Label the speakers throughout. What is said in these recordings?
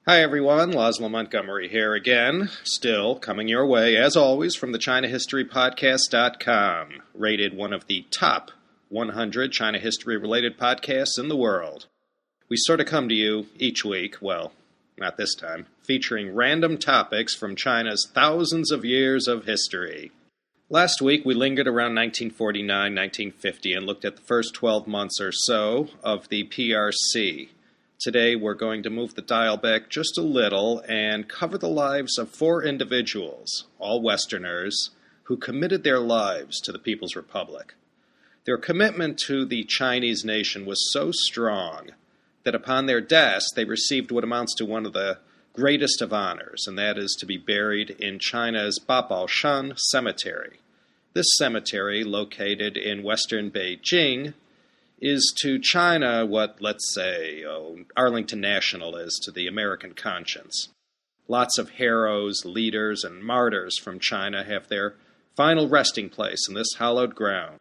Speaker 1: Hi everyone, Laszlo Montgomery here again, still coming your way, as always, from the ChinaHistoryPodcast.com, rated one of the top 100 China history-related podcasts in the world. We sort of come to you each week, well, not this time, featuring random topics from China's thousands of years of history. Last week we lingered around 1949-1950 and looked at the first 12 months or so of the PRC. Today we're going to move the dial back just a little and cover the lives of four individuals, all Westerners, who committed their lives to the People's Republic. Their commitment to the Chinese nation was so strong that upon their deaths they received what amounts to one of the greatest of honors, and that is to be buried in China's Babaoshan Cemetery. This cemetery, located in western Beijing, is to China what, let's say, Arlington National is to the American conscience. Lots of heroes, leaders, and martyrs from China have their final resting place in this hallowed ground.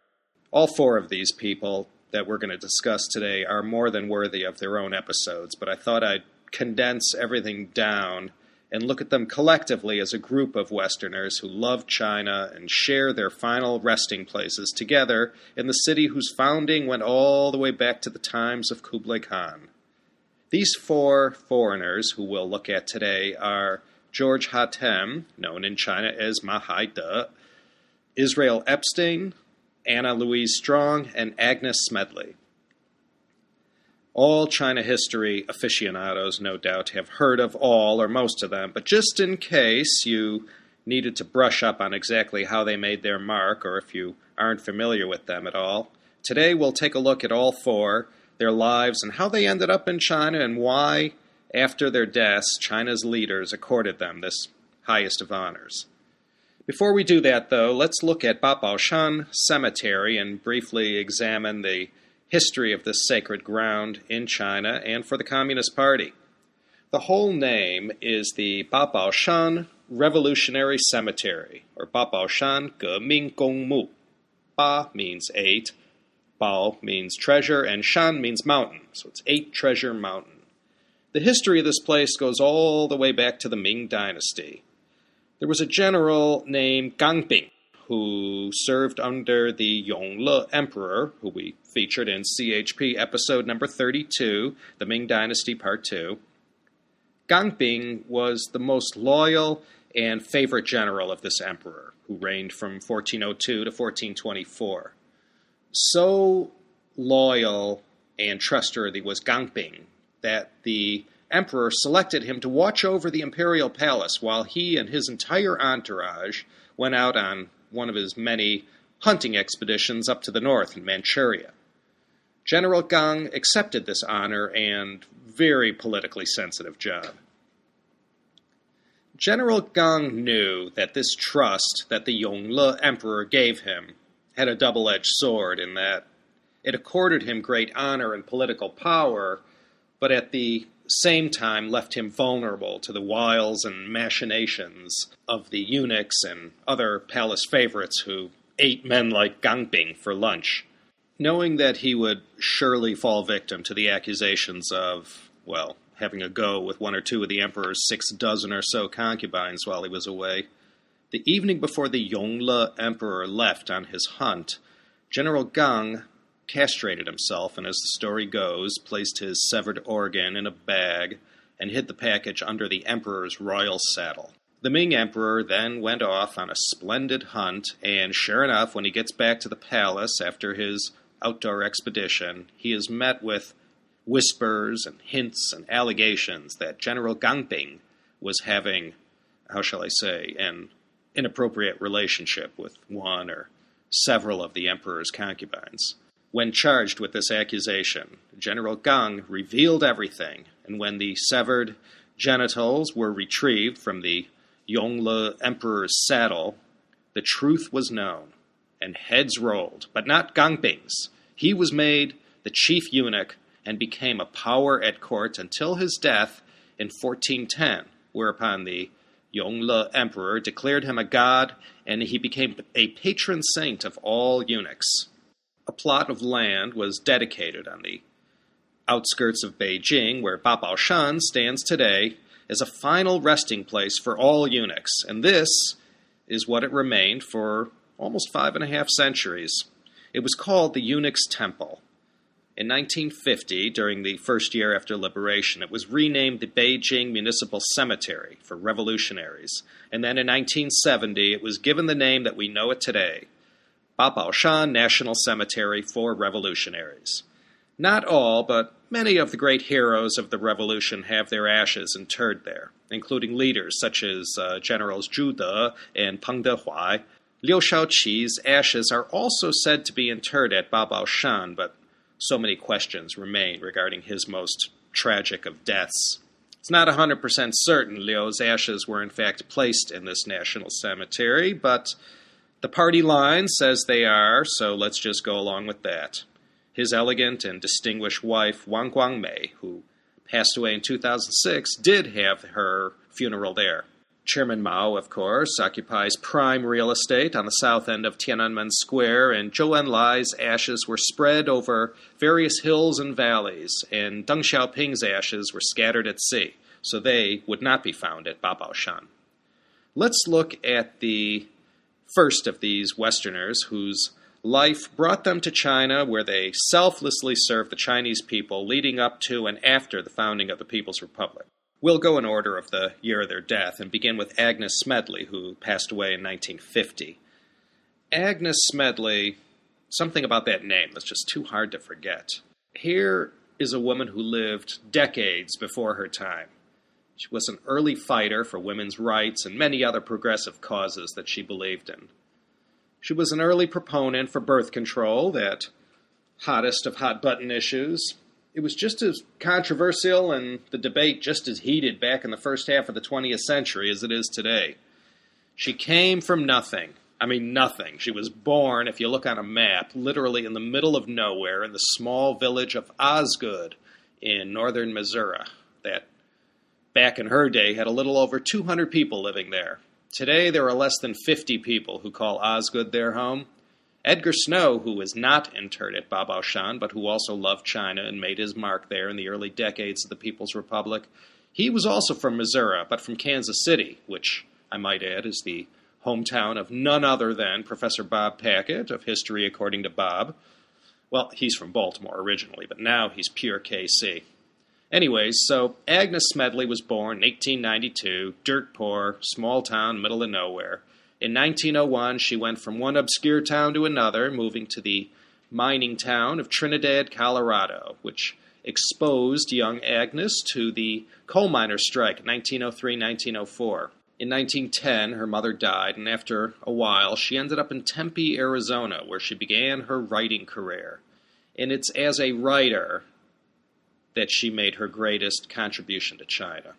Speaker 1: All four of these people that we're going to discuss today are more than worthy of their own episodes, but I thought I'd condense everything down and look at them collectively as a group of Westerners who love China and share their final resting places together in the city whose founding went all the way back to the times of Kublai Khan. These four foreigners who we'll look at today are George Hatem, known in China as Mahadev, Israel Epstein, Louise Strong, and Agnes Smedley. All China history aficionados, no doubt, have heard of all or most of them, but just in case you needed to brush up on exactly how they made their mark, or if you aren't familiar with them at all, today we'll take a look at all four, their lives, and how they ended up in China, and why, after their deaths, China's leaders accorded them this highest of honors. Before we do that, though, let's look at Babaoshan Cemetery and briefly examine the history of this sacred ground in China and for the Communist Party. The whole name is the Babaoshan Revolutionary Cemetery, or Babaoshan Geming Gongmu. Ba means 8, Bao means treasure, and Shan means mountain, so it's 8 Treasure Mountain. The history of this place goes all the way back to the Ming Dynasty. There was a general named Gang Bing who served under the Yongle Emperor, who we featured in CHP episode number 32, the Ming Dynasty Part 2. Gang Bing was the most loyal and favorite general of this emperor, who reigned from 1402 to 1424. So loyal and trustworthy was Gang Bing that the emperor selected him to watch over the imperial palace while he and his entire entourage went out on one of his many hunting expeditions up to the north in Manchuria. General Gang accepted this honor and very politically sensitive job. General Gang knew that this trust that the Yongle Emperor gave him had a double-edged sword in that it accorded him great honor and political power, but at the same time left him vulnerable to the wiles and machinations of the eunuchs and other palace favorites who ate men like Gang Bing for lunch. Knowing that he would surely fall victim to the accusations of, well, having a go with one or two of the emperor's 6 dozen or so concubines while he was away, the evening before the Yongle Emperor left on his hunt, General Gang castrated himself and, as the story goes, placed his severed organ in a bag and hid the package under the emperor's royal saddle. The Ming emperor then went off on a splendid hunt, and sure enough, when he gets back to the palace after his outdoor expedition, he is met with whispers and hints and allegations that General Gang Bing was having, how shall I say, an inappropriate relationship with one or several of the emperor's concubines. When charged with this accusation, General Gang revealed everything, and when the severed genitals were retrieved from the Yongle Emperor's saddle, the truth was known, and heads rolled, but not Gang Bing's. He was made the chief eunuch and became a power at court until his death in 1410, whereupon the Yongle Emperor declared him a god, and he became a patron saint of all eunuchs. A plot of land was dedicated on the outskirts of Beijing, where Babaoshan stands today, as a final resting place for all eunuchs, and this is what it remained for almost 5.5 centuries. It was called the Unix Temple. In 1950, during the first year after liberation, it was renamed the Beijing Municipal Cemetery for revolutionaries, and then in 1970 it was given the name that we know it today, Babaoshan National Cemetery for Revolutionaries. Not all, but many of the great heroes of the revolution have their ashes interred there, including leaders such as Generals Zhu De and Peng Dehuai. Liu Shaoqi's ashes are also said to be interred at Babaoshan, but so many questions remain regarding his most tragic of deaths. It's not 100% certain Liu's ashes were in fact placed in this national cemetery, but the party line says they are, so let's just go along with that. His elegant and distinguished wife, Wang Guangmei, who passed away in 2006, did have her funeral there. Chairman Mao, of course, occupies prime real estate on the south end of Tiananmen Square, and Zhou Enlai's ashes were spread over various hills and valleys, and Deng Xiaoping's ashes were scattered at sea, so they would not be found at Babaoshan. Let's look at the first of these Westerners whose life brought them to China, where they selflessly served the Chinese people leading up to and after the founding of the People's Republic. We'll go in order of the year of their death and begin with Agnes Smedley, who passed away in 1950. Agnes Smedley, something about that name that's just too hard to forget. Here is a woman who lived decades before her time. She was an early fighter for women's rights and many other progressive causes that she believed in. She was an early proponent for birth control, that hottest of hot-button issues. It was just as controversial and the debate just as heated back in the first half of the 20th century as it is today. She came from nothing. I mean, nothing. She was born, if you look on a map, literally in the middle of nowhere in the small village of Osgood in northern Missouri, that back in her day had a little over 200 people living there. Today, there are less than 50 people who call Osgood their home. Edgar Snow, who was not interred at Babaoshan, but who also loved China and made his mark there in the early decades of the People's Republic, he was also from Missouri, but from Kansas City, which, I might add, is the hometown of none other than Professor Bob Packett of History According to Bob. Well, he's from Baltimore originally, but now he's pure KC. Anyways, so Agnes Smedley was born in 1892, dirt poor, small town, middle of nowhere. In 1901, she went from one obscure town to another, moving to the mining town of Trinidad, Colorado, which exposed young Agnes to the coal miners' strike in 1903-1904. In 1910, her mother died, and after a while, she ended up in Tempe, Arizona, where she began her writing career. And it's as a writer that she made her greatest contribution to China.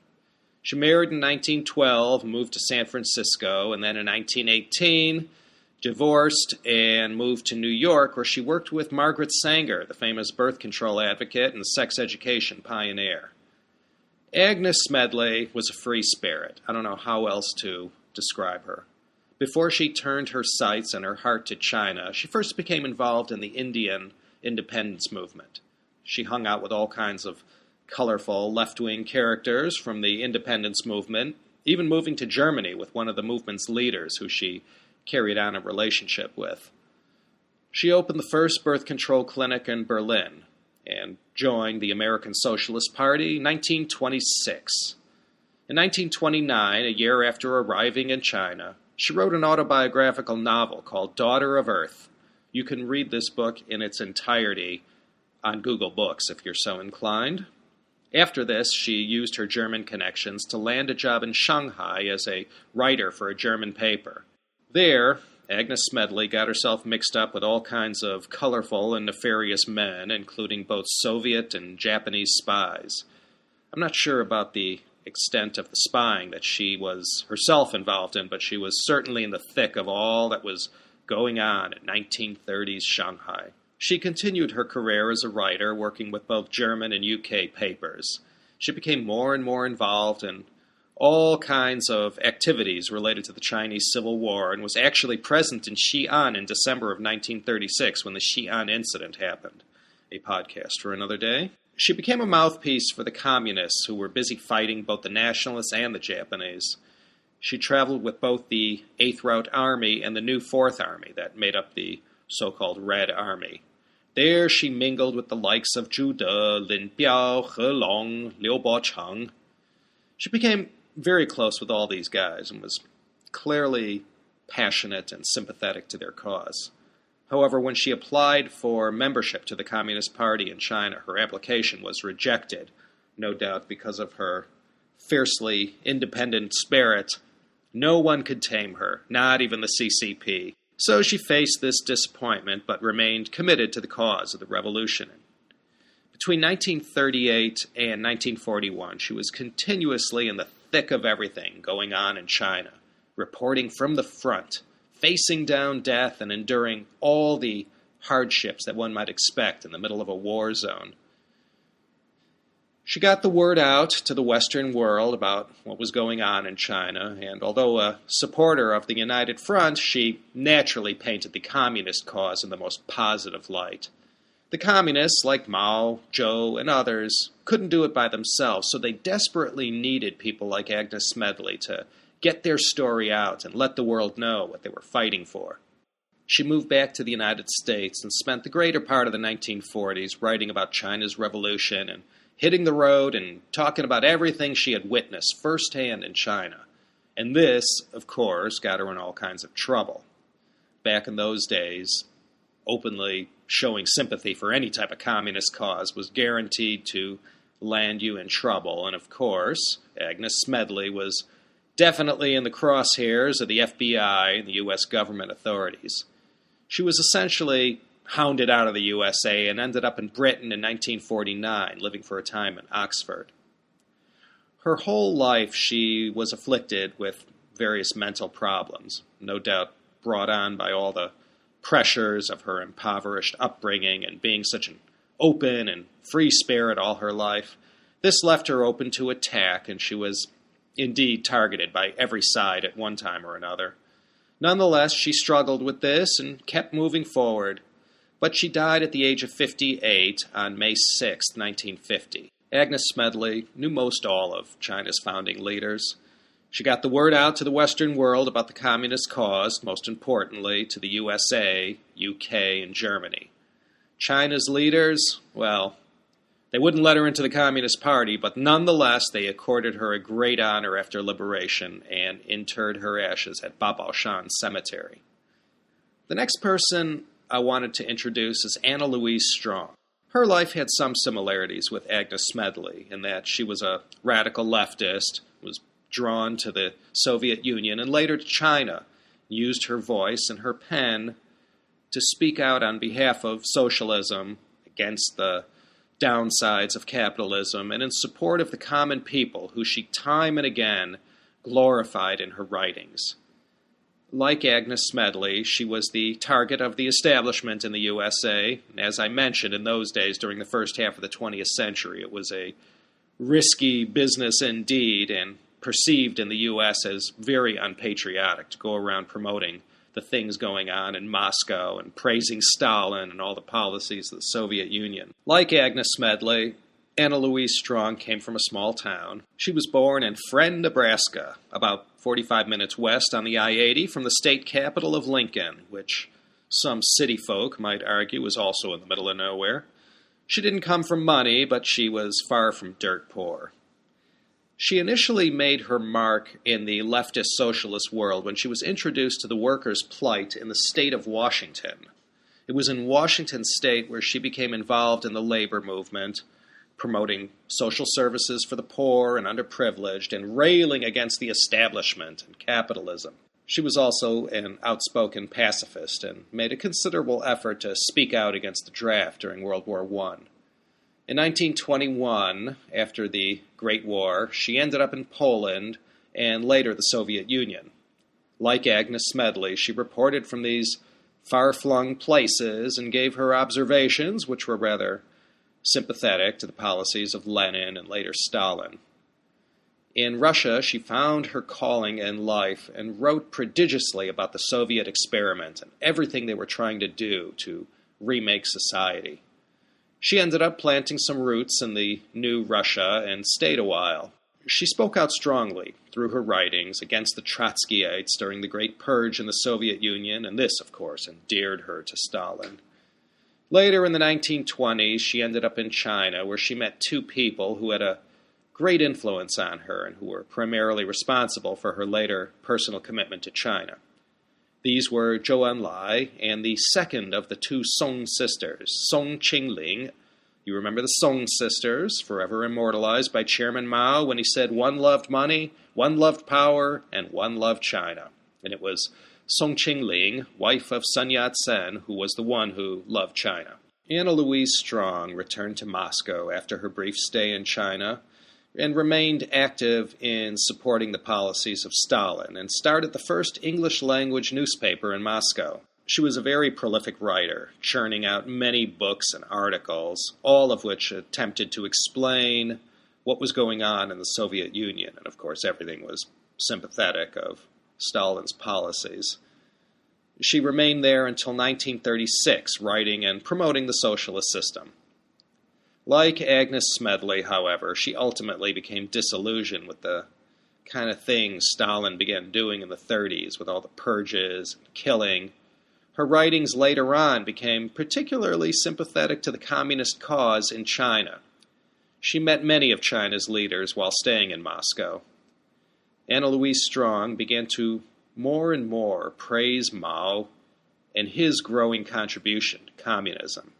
Speaker 1: She married in 1912, moved to San Francisco, and then in 1918, divorced and moved to New York, where she worked with Margaret Sanger, the famous birth control advocate and sex education pioneer. Agnes Smedley was a free spirit. I don't know how else to describe her. Before she turned her sights and her heart to China, she first became involved in the Indian independence movement. She hung out with all kinds of colorful left-wing characters from the independence movement, even moving to Germany with one of the movement's leaders who she carried on a relationship with. She opened the first birth control clinic in Berlin and joined the American Socialist Party in 1926. In 1929, a year after arriving in China, she wrote an autobiographical novel called Daughter of Earth. You can read this book in its entirety on Google Books if you're so inclined. After this, she used her German connections to land a job in Shanghai as a writer for a German paper. There, Agnes Smedley got herself mixed up with all kinds of colorful and nefarious men, including both Soviet and Japanese spies. I'm not sure about the extent of the spying that she was herself involved in, but she was certainly in the thick of all that was going on in 1930s Shanghai. She continued her career as a writer, working with both German and UK papers. She became more and more involved in all kinds of activities related to the Chinese Civil War and was actually present in Xi'an in December of 1936 when the Xi'an incident happened. A podcast for another day. She became a mouthpiece for the communists who were busy fighting both the nationalists and the Japanese. She traveled with both the 8th Route Army and the new 4th Army that made up the so-called Red Army. There she mingled with the likes of Zhu De, Lin Biao, He Long, Liu Bocheng. She became very close with all these guys and was clearly passionate and sympathetic to their cause. However, when she applied for membership to the Communist Party in China, her application was rejected, no doubt because of her fiercely independent spirit. No one could tame her, not even the CCP. So she faced this disappointment, but remained committed to the cause of the revolution. Between 1938 and 1941, she was continuously in the thick of everything going on in China, reporting from the front, facing down death and enduring all the hardships that one might expect in the middle of a war zone. She got the word out to the Western world about what was going on in China, and although a supporter of the United Front, she naturally painted the communist cause in the most positive light. The communists, like Mao, Zhou, and others, couldn't do it by themselves, so they desperately needed people like Agnes Smedley to get their story out and let the world know what they were fighting for. She moved back to the United States and spent the greater part of the 1940s writing about China's revolution and hitting the road and talking about everything she had witnessed firsthand in China. And this, of course, got her in all kinds of trouble. Back in those days, openly showing sympathy for any type of communist cause was guaranteed to land you in trouble. And of course, Agnes Smedley was definitely in the crosshairs of the FBI and the U.S. government authorities. She was essentially hounded out of the USA and ended up in Britain in 1949, living for a time in Oxford. Her whole life she was afflicted with various mental problems, no doubt brought on by all the pressures of her impoverished upbringing and being such an open and free spirit all her life. This left her open to attack, and she was indeed targeted by every side at one time or another. Nonetheless, she struggled with this and kept moving forward. But she died at the age of 58 on May 6, 1950. Agnes Smedley knew most all of China's founding leaders. She got the word out to the Western world about the communist cause, most importantly to the USA, UK, and Germany. China's leaders, well, they wouldn't let her into the Communist Party, but nonetheless they accorded her a great honor after liberation and interred her ashes at Babaoshan Cemetery. The next person I wanted to introduce is Louise Strong. Her life had some similarities with Agnes Smedley in that she was a radical leftist, was drawn to the Soviet Union and later to China, used her voice and her pen to speak out on behalf of socialism, against the downsides of capitalism, and in support of the common people who she time and again glorified in her writings. Like Agnes Smedley, she was the target of the establishment in the USA. And as I mentioned, in those days, during the first half of the 20th century, it was a risky business indeed, and perceived in the U.S. as very unpatriotic to go around promoting the things going on in Moscow and praising Stalin and all the policies of the Soviet Union. Like Agnes Smedley, Louise Strong came from a small town. She was born in Friend, Nebraska, about 45 minutes west on the I-80 from the state capital of Lincoln, which some city folk might argue was also in the middle of nowhere. She didn't come from money, but she was far from dirt poor. She initially made her mark in the leftist socialist world when she was introduced to the workers' plight in the state of Washington. It was in Washington state where she became involved in the labor movement, promoting social services for the poor and underprivileged, and railing against the establishment and capitalism. She was also an outspoken pacifist and made a considerable effort to speak out against the draft during World War I. In 1921, after the Great War, she ended up in Poland and later the Soviet Union. Like Agnes Smedley, she reported from these far-flung places and gave her observations, which were rather sympathetic to the policies of Lenin and later Stalin. In Russia, she found her calling in life and wrote prodigiously about the Soviet experiment and everything they were trying to do to remake society. She ended up planting some roots in the new Russia and stayed a while. She spoke out strongly through her writings against the Trotskyites during the Great Purge in the Soviet Union, and this, of course, endeared her to Stalin. Later in the 1920s, she ended up in China, where she met two people who had a great influence on her and who were primarily responsible for her later personal commitment to China. These were Zhou Enlai and the second of the two Song sisters, Song Qingling. You remember the Song sisters, forever immortalized by Chairman Mao when he said one loved money, one loved power, and one loved China. And it was Song Qingling, wife of Sun Yat-sen, who was the one who loved China. Anna Louise Strong returned to Moscow after her brief stay in China and remained active in supporting the policies of Stalin and started the first English-language newspaper in Moscow. She was a very prolific writer, churning out many books and articles, all of which attempted to explain what was going on in the Soviet Union. And of course, everything was sympathetic of Stalin's policies. She remained there until 1936, writing and promoting the socialist system. Like Agnes Smedley, however, she ultimately became disillusioned with the kind of things Stalin began doing in the 30s with all the purges and killing. Her writings later on became particularly sympathetic to the communist cause in China. She met many of China's leaders while staying in Moscow. Anna Louise Strong began to more and more praise Mao and his growing contribution to communism.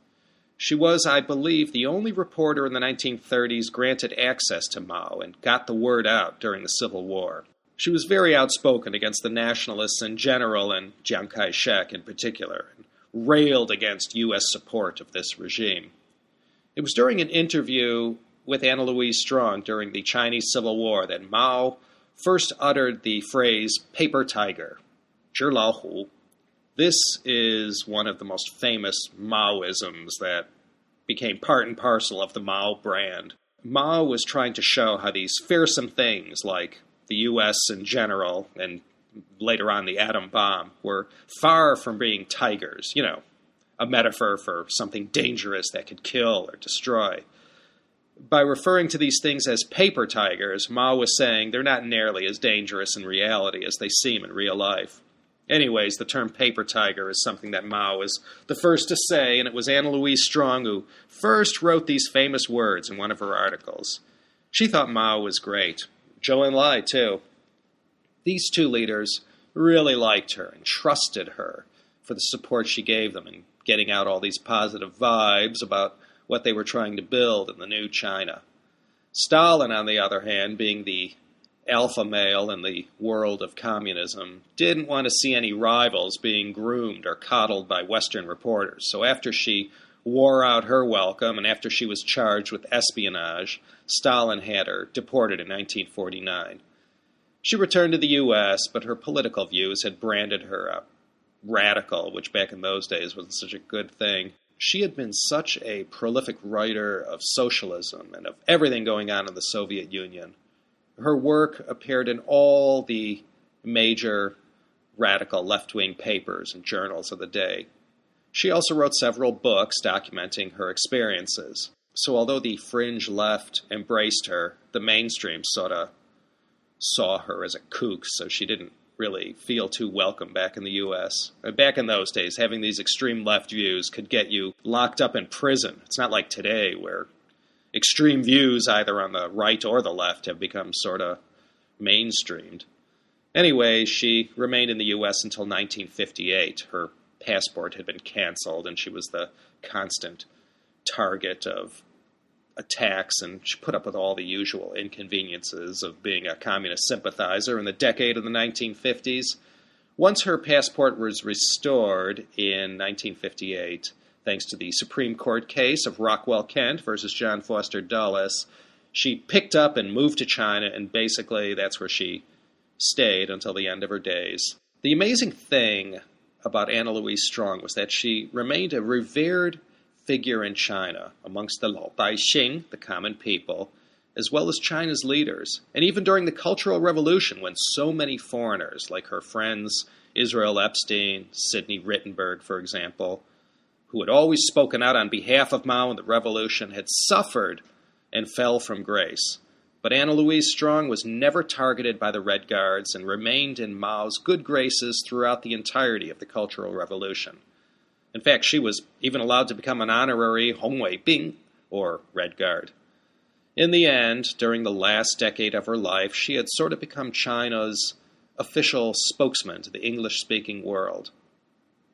Speaker 1: She was, I believe, the only reporter in the 1930s granted access to Mao and got the word out during the Civil War. She was very outspoken against the nationalists in general and Chiang Kai-shek in particular, and railed against U.S. support of this regime. It was during an interview with Anna Louise Strong during the Chinese Civil War that Mao first uttered the phrase paper tiger, 纸老虎. This is one of the most famous Maoisms that became part and parcel of the Mao brand. Mao was trying to show how these fearsome things like the U.S. in general, and later on the atom bomb, were far from being tigers, a metaphor for something dangerous that could kill or destroy. By referring to these things as paper tigers, Mao was saying they're not nearly as dangerous in reality as they seem in real life. Anyways, the term paper tiger is something that Mao was the first to say, and it was Anna Louise Strong who first wrote these famous words in one of her articles. She thought Mao was great. Zhou Enlai, too. These two leaders really liked her and trusted her for the support she gave them in getting out all these positive vibes about what they were trying to build in the new China. Stalin, on the other hand, being the alpha male in the world of communism, didn't want to see any rivals being groomed or coddled by Western reporters. So after she wore out her welcome and after she was charged with espionage, Stalin had her deported in 1949. She returned to the U.S., but her political views had branded her a radical, which back in those days wasn't such a good thing. She had been such a prolific writer of socialism and of everything going on in the Soviet Union. Her work appeared in all the major radical left-wing papers and journals of the day. She also wrote several books documenting her experiences. So although the fringe left embraced her, the mainstream sort of saw her as a kook, so she didn't really feel too welcome back in the U.S. Back in those days, having these extreme left views could get you locked up in prison. It's not like today where extreme views either on the right or the left have become sort of mainstreamed. Anyway, she remained in the U.S. until 1958. Her passport had been canceled, and she was the constant target of attacks, and she put up with all the usual inconveniences of being a communist sympathizer in the decade of the 1950s. Once her passport was restored in 1958, thanks to the Supreme Court case of Rockwell Kent versus John Foster Dulles, she picked up and moved to China, and basically that's where she stayed until the end of her days. The amazing thing about Anna Louise Strong was that she remained a revered figure in China amongst the Babaoshan, the common people, as well as China's leaders. And even during the Cultural Revolution, when so many foreigners, like her friends Israel Epstein, Sidney Rittenberg, for example, who had always spoken out on behalf of Mao and the revolution, had suffered and fell from grace. But Anna Louise Strong was never targeted by the Red Guards and remained in Mao's good graces throughout the entirety of the Cultural Revolution. In fact, she was even allowed to become an honorary Hongwei Bing, or Red Guard. In the end, during the last decade of her life, she had sort of become China's official spokesman to the English-speaking world.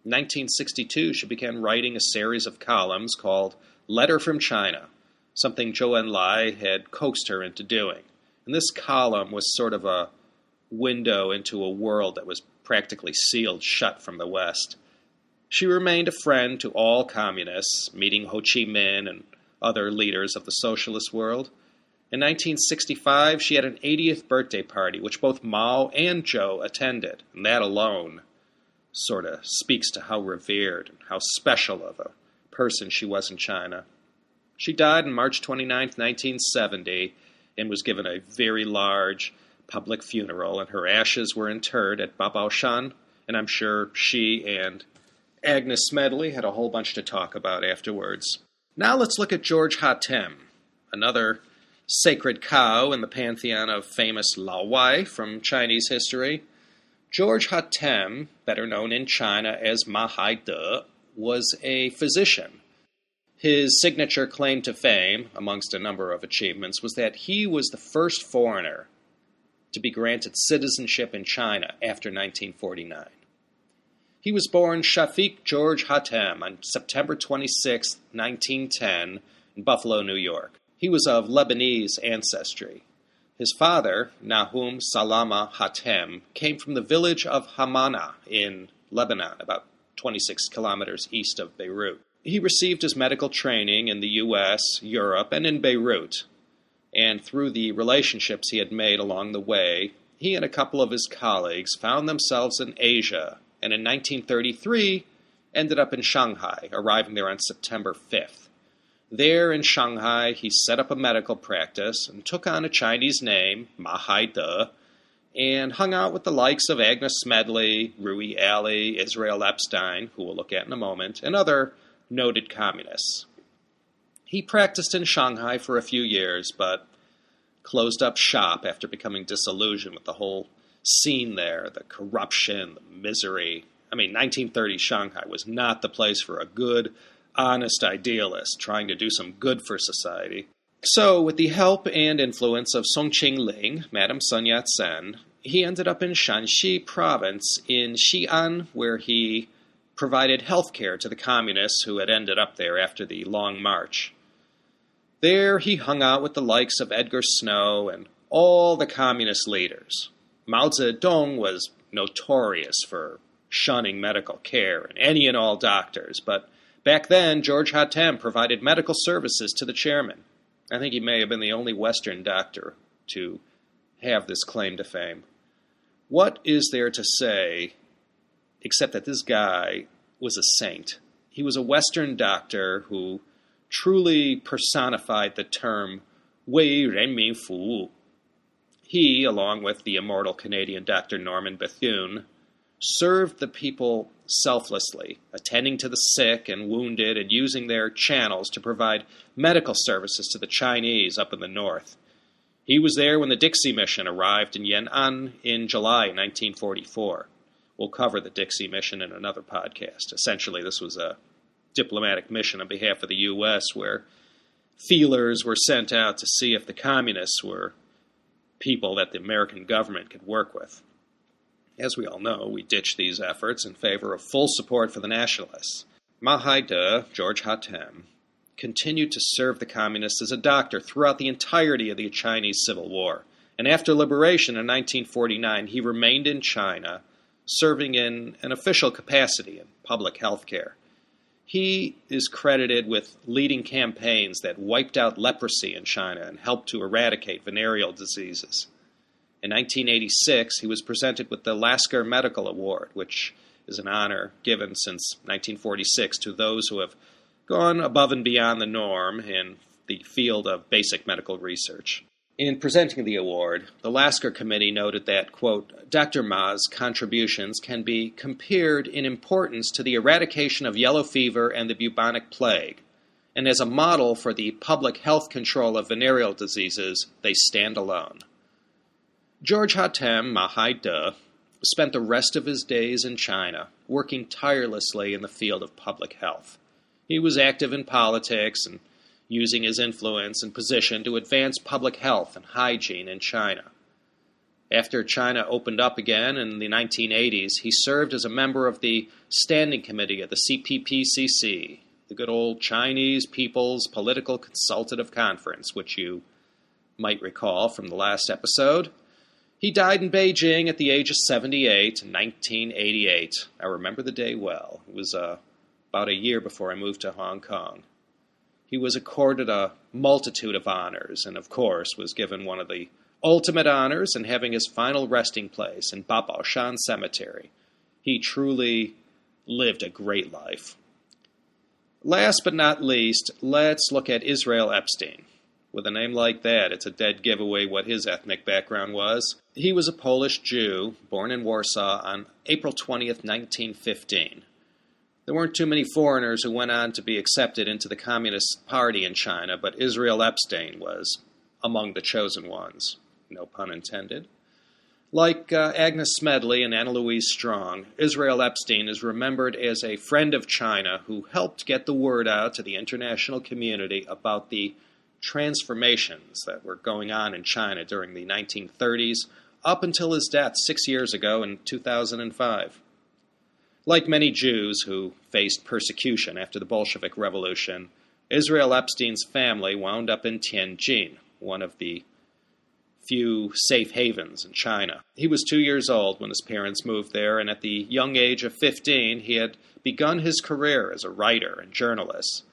Speaker 1: In 1962, she began writing a series of columns called Letter from China, something Zhou Enlai had coaxed her into doing. And this column was sort of a window into a world that was practically sealed shut from the West. She remained a friend to all communists, meeting Ho Chi Minh and other leaders of the socialist world. In 1965, she had an 80th birthday party, which both Mao and Zhou attended, and that alone sort of speaks to how revered and how special of a person she was in China. She died on March 29, 1970, and was given a very large public funeral, and her ashes were interred at Babaoshan, and I'm sure she and Agnes Smedley had a whole bunch to talk about afterwards. Now let's look at George Hatem, another sacred cow in the pantheon of famous Lao Wai from Chinese history. George Hatem, better known in China as Mahadev, was a physician. His signature claim to fame, amongst a number of achievements, was that he was the first foreigner to be granted citizenship in China after 1949. He was born Shafiq George Hatem on September 26, 1910, in Buffalo, New York. He was of Lebanese ancestry. His father, Nahum Salama Hatem, came from the village of Hamana in Lebanon, about 26 kilometers east of Beirut. He received his medical training in the U.S., Europe, and in Beirut. And through the relationships he had made along the way, he and a couple of his colleagues found themselves in Asia, and in 1933 ended up in Shanghai, arriving there on September 5th. There in Shanghai, he set up a medical practice and took on a Chinese name, Mahadev, and hung out with the likes of Agnes Smedley, Rui Ali, Israel Epstein, who we'll look at in a moment, and other noted communists. He practiced in Shanghai for a few years, but closed up shop after becoming disillusioned with the whole scene there, the corruption, the misery. I mean, 1930 Shanghai was not the place for a good, honest idealist trying to do some good for society. So, with the help and influence of Song Qingling, Madame Sun Yat-sen, he ended up in Shanxi province in Xi'an, where he provided health care to the communists who had ended up there after the Long March. There he hung out with the likes of Edgar Snow and all the communist leaders. Mao Zedong was notorious for shunning medical care and any and all doctors, but back then George Hatem provided medical services to the chairman. I think he may have been the only Western doctor to have this claim to fame. What is there to say except that this guy was a saint? He was a Western doctor who truly personified the term Wei Renmin Fu. He, along with the immortal Canadian Dr. Norman Bethune, served the people selflessly, attending to the sick and wounded and using their channels to provide medical services to the Chinese up in the north. He was there when the Dixie Mission arrived in Yan'an in July 1944. We'll cover the Dixie Mission in another podcast. Essentially, this was a diplomatic mission on behalf of the U.S. where feelers were sent out to see if the communists were people that the American government could work with. As we all know, we ditched these efforts in favor of full support for the nationalists. Mahadev, George Hatem, continued to serve the communists as a doctor throughout the entirety of the Chinese Civil War. And after liberation in 1949, he remained in China, serving in an official capacity in public health care. He is credited with leading campaigns that wiped out leprosy in China and helped to eradicate venereal diseases. In 1986, he was presented with the Lasker Medical Award, which is an honor given since 1946 to those who have gone above and beyond the norm in the field of basic medical research. In presenting the award, the Lasker Committee noted that, quote, Dr. Ma's contributions can be compared in importance to the eradication of yellow fever and the bubonic plague, and as a model for the public health control of venereal diseases, they stand alone. George Hatem, Mahadev, spent the rest of his days in China, working tirelessly in the field of public health. He was active in politics and using his influence and position to advance public health and hygiene in China. After China opened up again in the 1980s, he served as a member of the Standing Committee of the CPPCC, the good old Chinese People's Political Consultative Conference, which you might recall from the last episode. He died in Beijing at the age of 78 in 1988. I remember the day well. It was about a year before I moved to Hong Kong. He was accorded a multitude of honors and, of course, was given one of the ultimate honors in having his final resting place in Babaoshan Cemetery. He truly lived a great life. Last but not least, let's look at Israel Epstein. With a name like that, it's a dead giveaway what his ethnic background was. He was a Polish Jew, born in Warsaw on April 20th, 1915. There weren't too many foreigners who went on to be accepted into the Communist Party in China, but Israel Epstein was among the chosen ones. No pun intended. Like Agnes Smedley and Louise Strong, Israel Epstein is remembered as a friend of China who helped get the word out to the international community about the transformations that were going on in China during the 1930s up until his death 6 years ago in 2005. Like many Jews who faced persecution after the Bolshevik Revolution, Israel Epstein's family wound up in Tianjin, one of the few safe havens in China. He was 2 years old when his parents moved there, and at the young age of 15, he had begun his career as a writer and journalist.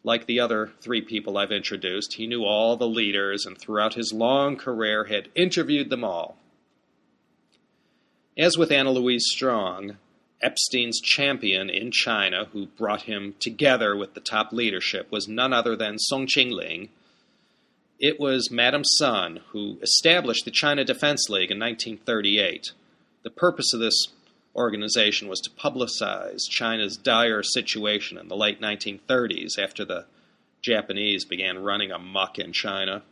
Speaker 1: Like the other three people I've introduced, he knew all the leaders and throughout his long career had interviewed them all. As with Louise Strong, Epstein's champion in China, who brought him together with the top leadership, was none other than Song Qingling. It was Madam Sun who established the China Defense League in 1938. The purpose of this organization was to publicize China's dire situation in the late 1930s after the Japanese began running amok in China.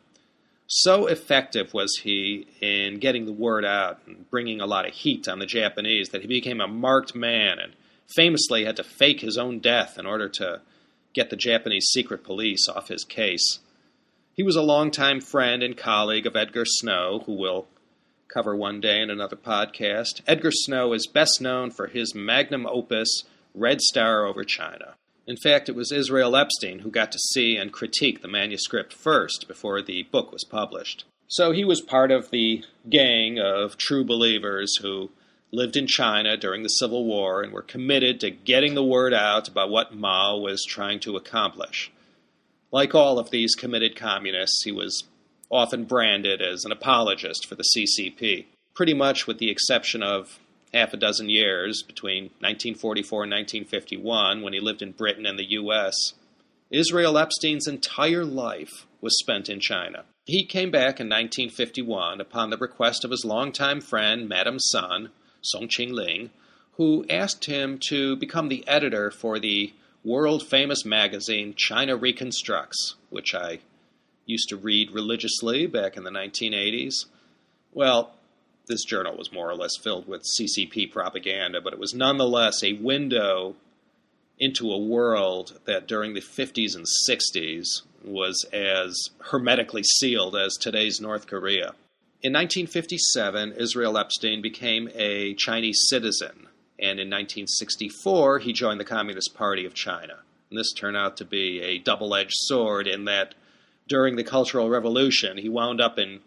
Speaker 1: So effective was he in getting the word out and bringing a lot of heat on the Japanese that he became a marked man and famously had to fake his own death in order to get the Japanese secret police off his case. He was a longtime friend and colleague of Edgar Snow, who we'll cover one day in another podcast. Edgar Snow is best known for his magnum opus, Red Star over China. In fact, it was Israel Epstein who got to see and critique the manuscript first before the book was published. So he was part of the gang of true believers who lived in China during the Civil War and were committed to getting the word out about what Mao was trying to accomplish. Like all of these committed communists, he was often branded as an apologist for the CCP, pretty much with the exception of half a dozen years between 1944 and 1951, when he lived in Britain and the U.S., Israel Epstein's entire life was spent in China. He came back in 1951 upon the request of his longtime friend, Madam Sun, Song Qingling, who asked him to become the editor for the world-famous magazine China Reconstructs, which I used to read religiously back in the 1980s. Well, this journal was more or less filled with CCP propaganda, but it was nonetheless a window into a world that during the 50s and 60s was as hermetically sealed as today's North Korea. In 1957, Israel Epstein became a Chinese citizen, and in 1964, he joined the Communist Party of China. And this turned out to be a double-edged sword in that during the Cultural Revolution, he wound up in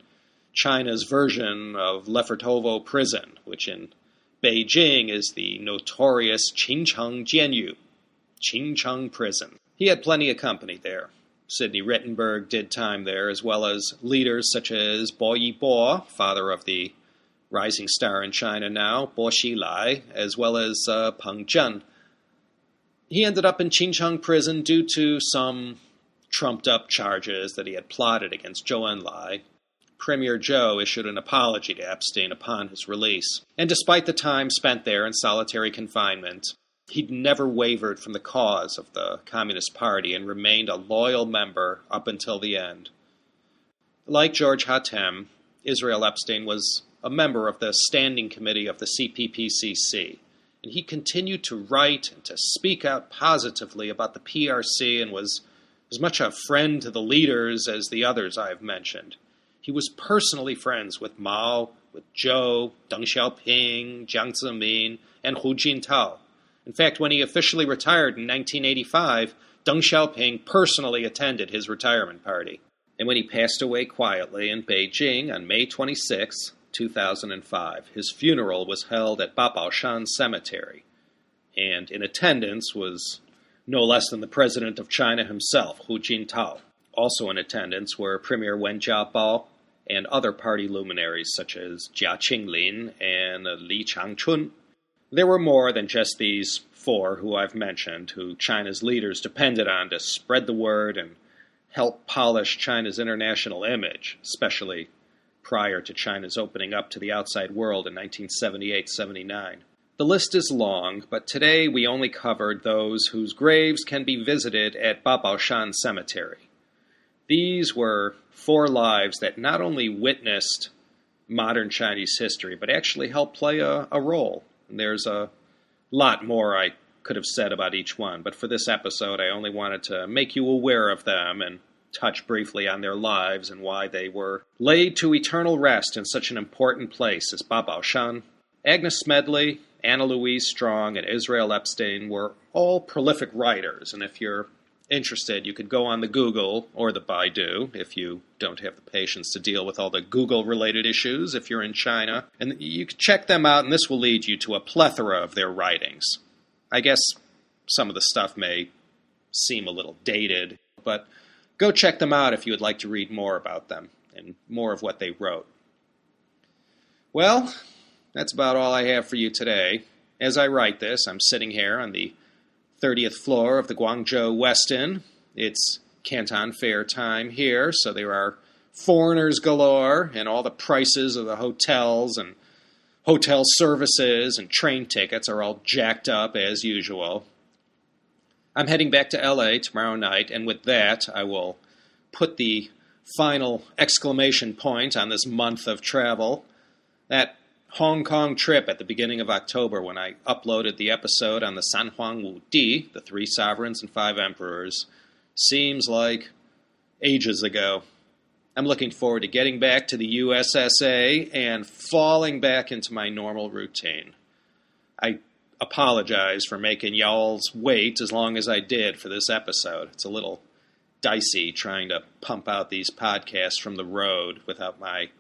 Speaker 1: China's version of Lefortovo Prison, which in Beijing is the notorious Qincheng Jianyu, Qincheng Prison. He had plenty of company there. Sidney Rittenberg did time there, as well as leaders such as Bo Yibo, father of the rising star in China now, Bo Xilai, as well as Peng Zhen. He ended up in Qincheng Prison due to some trumped-up charges that he had plotted against Zhou Enlai. Premier Zhou issued an apology to Epstein upon his release. And despite the time spent there in solitary confinement, he'd never wavered from the cause of the Communist Party and remained a loyal member up until the end. Like George Hatem, Israel Epstein was a member of the Standing Committee of the CPPCC, and he continued to write and to speak out positively about the PRC and was as much a friend to the leaders as the others I have mentioned. He was personally friends with Mao, with Zhou, Deng Xiaoping, Jiang Zemin, and Hu Jintao. In fact, when he officially retired in 1985, Deng Xiaoping personally attended his retirement party. And when he passed away quietly in Beijing on May 26, 2005, his funeral was held at Babaoshan Cemetery. And in attendance was no less than the president of China himself, Hu Jintao. Also in attendance were Premier Wen Jiabao and other party luminaries such as Jia Qinglin and Li Changchun. There were more than just these four who I've mentioned, who China's leaders depended on to spread the word and help polish China's international image, especially prior to China's opening up to the outside world in 1978-79. The list is long, but today we only covered those whose graves can be visited at Babaoshan Cemetery. These were four lives that not only witnessed modern Chinese history, but actually helped play a role. And there's a lot more I could have said about each one, but for this episode I only wanted to make you aware of them and touch briefly on their lives and why they were laid to eternal rest in such an important place as Babaoshan. Agnes Smedley, Louise Strong, and Israel Epstein were all prolific writers, and if you're interested, you could go on the Google or the Baidu if you don't have the patience to deal with all the Google-related issues if you're in China, and you can check them out, and this will lead you to a plethora of their writings. I guess some of the stuff may seem a little dated, but go check them out if you would like to read more about them and more of what they wrote. Well, that's about all I have for you today. As I write this, I'm sitting here on the 30th floor of the Guangzhou Westin. It's Canton Fair time here, so there are foreigners galore, and all the prices of the hotels and hotel services and train tickets are all jacked up as usual. I'm heading back to LA tomorrow night, and with that, I will put the final exclamation point on this month of travel. That Hong Kong trip at the beginning of October when I uploaded the episode on the San Huang Wu Di, the 3 sovereigns and 5 emperors, seems like ages ago. I'm looking forward to getting back to the USSA and falling back into my normal routine. I apologize for making y'all's wait as long as I did for this episode. It's a little dicey trying to pump out these podcasts from the road without my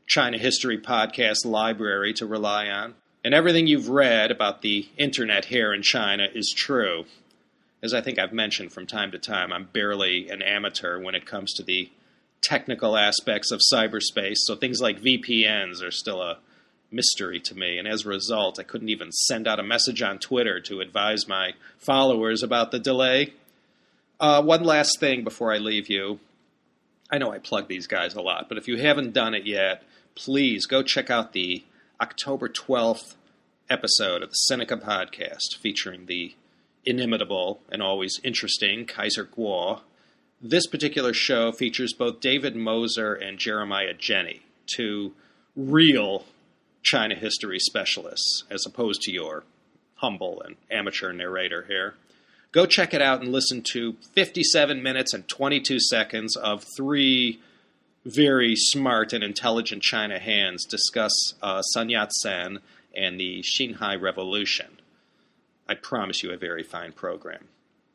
Speaker 1: China History podcast library to rely on. And everything you've read about the internet here in China is true. As I think I've mentioned from time to time, I'm barely an amateur when it comes to the technical aspects of cyberspace, so things like VPNs are still a mystery to me, and as a result, I couldn't even send out a message on Twitter to advise my followers about the delay. One last thing before I leave you. I know I plug these guys a lot, but if you haven't done it yet, please go check out the October 12th episode of the Seneca podcast featuring the inimitable and always interesting Kaiser Kuo. This particular show features both David Moser and Jeremiah Jenny, 2 real China history specialists, as opposed to your humble and amateur narrator here. Go check it out and listen to 57 minutes and 22 seconds of 3 very smart and intelligent China hands discuss Sun Yat-sen and the Xinhai Revolution. I promise you a very fine program.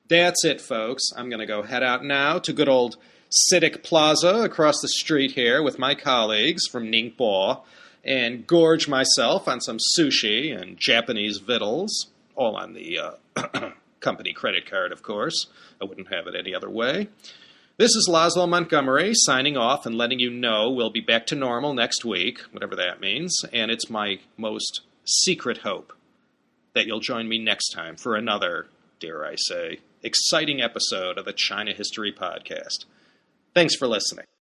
Speaker 1: That's it, folks. I'm going to go head out now to good old Citic Plaza across the street here with my colleagues from Ningbo and gorge myself on some sushi and Japanese victuals, all on the company credit card, of course. I wouldn't have it any other way. This is Laszlo Montgomery signing off and letting you know we'll be back to normal next week, whatever that means, and it's my most secret hope that you'll join me next time for another, dare I say, exciting episode of the China History Podcast. Thanks for listening.